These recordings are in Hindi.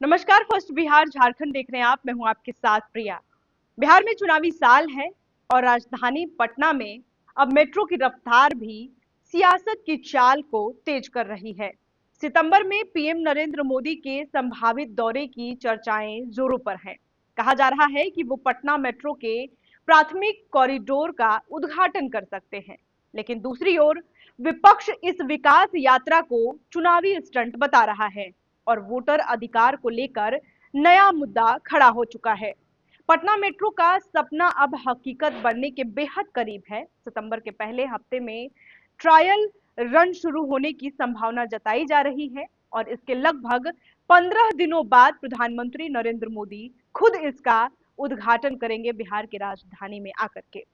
नमस्कार। फर्स्ट बिहार झारखंड देख रहे हैं आप। मैं हूं आपके साथ प्रिया। बिहार में चुनावी साल है और राजधानी पटना में अब मेट्रो की रफ्तार भी सियासत की चाल को तेज कर रही है। सितंबर में पीएम नरेंद्र मोदी के संभावित दौरे की चर्चाएं जोरों पर हैं। कहा जा रहा है कि वो पटना मेट्रो के प्राथमिक कॉरिडोर का उद्घाटन कर सकते हैं, लेकिन दूसरी ओर विपक्ष इस विकास यात्रा को चुनावी स्टंट बता रहा है और वोटर अधिकार को लेकर नया मुद्दा खड़ा हो चुका है। पटना मेट्रो का सपना अब हकीकत बनने के बेहद करीब है। सितंबर के पहले हफ्ते में ट्रायल रन शुरू होने की संभावना जताई जा रही है और इसके लगभग 15 दिनों बाद प्रधानमंत्री नरेंद्र मोदी खुद इसका उद्घाटन करेंगे बिहार की राजधानी में आकर के।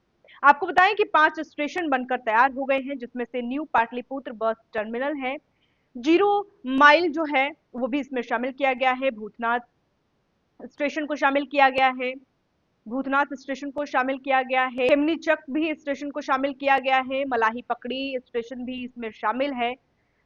आपको बताएं कि 5 स्टेशन बनकर तैयार हो गए हैं, जिसमें से न्यू पाटलिपुत्र बस टर्मिनल है, जीरो माइल जो है वो भी इसमें शामिल किया गया है, भूतनाथ स्टेशन को शामिल किया गया है, भूतनाथ स्टेशन को शामिल किया गया है, खेमनी चक भी स्टेशन को शामिल किया गया है, मलाही पकड़ी स्टेशन भी इसमें शामिल है।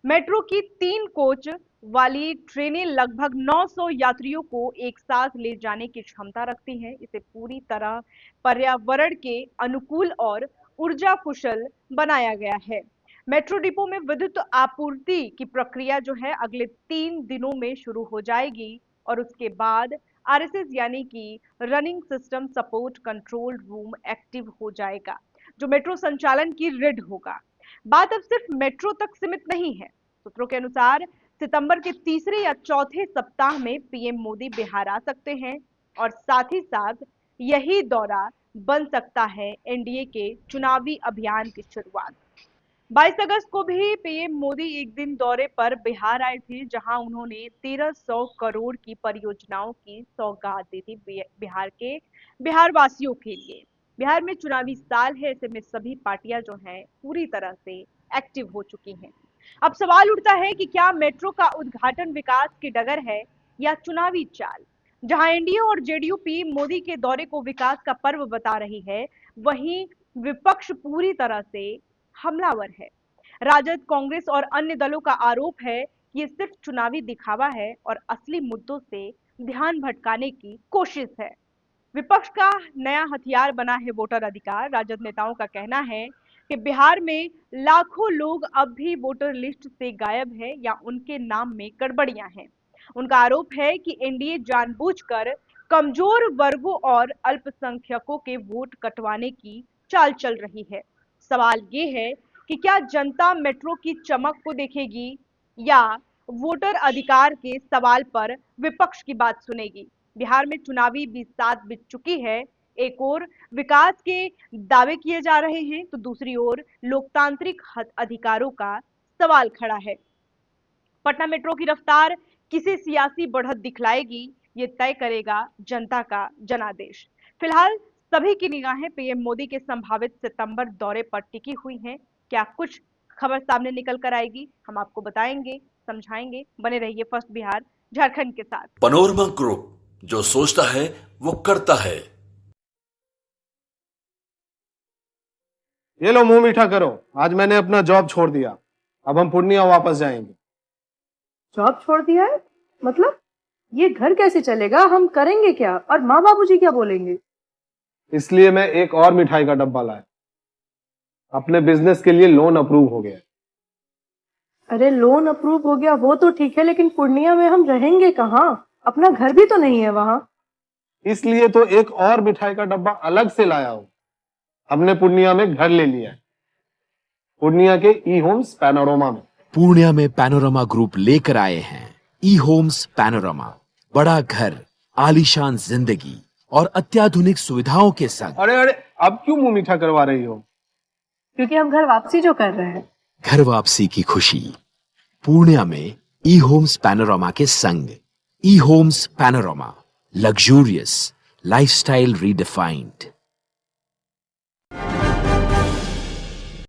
मेट्रो की 3 कोच वाली ट्रेनें लगभग 900 यात्रियों को एक साथ ले जाने की क्षमता रखती हैं। इसे पूरी तरह पर्यावरण के अनुकूल और ऊर्जा कुशल बनाया गया है। मेट्रो डिपो में विद्युत आपूर्ति की प्रक्रिया जो है अगले 3 दिनों में शुरू हो जाएगी और उसके बाद आरएसएस यानी कि running system support control room active हो जाएगा, जो मेट्रो संचालन की रिड होगा। बात अब सिर्फ मेट्रो तक सीमित नहीं है। सूत्रों के अनुसार सितंबर के तीसरे या चौथे सप्ताह में पीएम मोदी बिहार आ सकते हैं और साथ ही साथ यही दौरा बन सकता है एनडीए के चुनावी अभियान की शुरुआत। 22 अगस्त को भी पीएम मोदी एक दिन दौरे पर बिहार आए थे, जहां उन्होंने 1300 करोड़ की परियोजनाओं की सौगात दी थी बिहार वासियों के लिए। बिहार में चुनावी साल है, ऐसे में सभी पार्टियां जो हैं पूरी तरह से एक्टिव हो चुकी हैं। अब सवाल उठता है कि क्या मेट्रो का उद्घाटन विकास की डगर है या चुनावी चाल। जहां एनडीए और जेडीयू पीएम मोदी के दौरे को विकास का पर्व बता रही है, वहीं विपक्ष पूरी तरह से हमलावर है। राजद, कांग्रेस और अन्य दलों का आरोप है कि ये सिर्फ चुनावी दिखावा है और असली मुद्दों से ध्यान भटकाने की कोशिश है। विपक्ष का नया हथियार बना है वोटर अधिकार। राजद नेताओं का कहना है कि बिहार में लाखों लोग अब भी वोटर लिस्ट से गायब है या उनके नाम में गड़बड़ियां हैं। उनका आरोप है कि एनडीए जानबूझकर कमजोर वर्गों और अल्पसंख्यकों के वोट कटवाने की चाल चल रही है। सवाल ये है कि क्या जनता मेट्रो की चमक को देखेगी या वोटर अधिकार के सवाल पर विपक्ष की बात सुनेगी। बिहार में चुनावी बिसात बीत चुकी है। एक ओर विकास के दावे किए जा रहे हैं तो दूसरी ओर लोकतांत्रिक अधिकारों का सवाल खड़ा है। पटना मेट्रो की रफ्तार किसे सियासी बढ़त दिखलाएगी, ये तय करेगा जनता का जनादेश। फिलहाल सभी की निगाहें पीएम मोदी के संभावित सितंबर दौरे पर टिकी हुई हैं। क्या कुछ खबर सामने निकल कर आएगी, हम आपको बताएंगे, समझाएंगे। बने रहिए फर्स्ट बिहार झारखंड के साथ। पनोरमा ग्रुप, जो सोचता है वो करता है। ये लो, मुंह मीठा करो। आज मैंने अपना जॉब छोड़ दिया। अब हम पूर्णिया वापस जाएंगे। जॉब छोड़ दिया है? मतलब ये घर कैसे चलेगा? हम करेंगे क्या? और माँ बाबूजी क्या बोलेंगे? इसलिए मैं एक और मिठाई का डब्बा लाया। अपने बिजनेस के लिए लोन अप्रूव हो गया। अरे लोन अप्रूव हो गया वो तो ठीक है, लेकिन पूर्णिया में हम रहेंगे कहाँ? अपना घर भी तो नहीं है वहां। इसलिए तो एक और मिठाई का डब्बा अलग से लाया हूं। हमने पूर्णिया में घर ले लिया है, पूर्णिया के ई होम्स पैनोरमा में। पूर्णिया में पैनोरमा ग्रुप लेकर आए हैं ई होम्स पैनोरमा। बड़ा घर, आलीशान जिंदगी और अत्याधुनिक सुविधाओं के संग। अरे अरे, अब क्यों मुंह मीठा करवा रही हो? क्योंकि हम घर वापसी जो कर रहे हैं। घर वापसी की खुशी पूर्णिया में ई होम्स पैनोरमा के संग। E Homes Panorama, luxurious lifestyle redefined.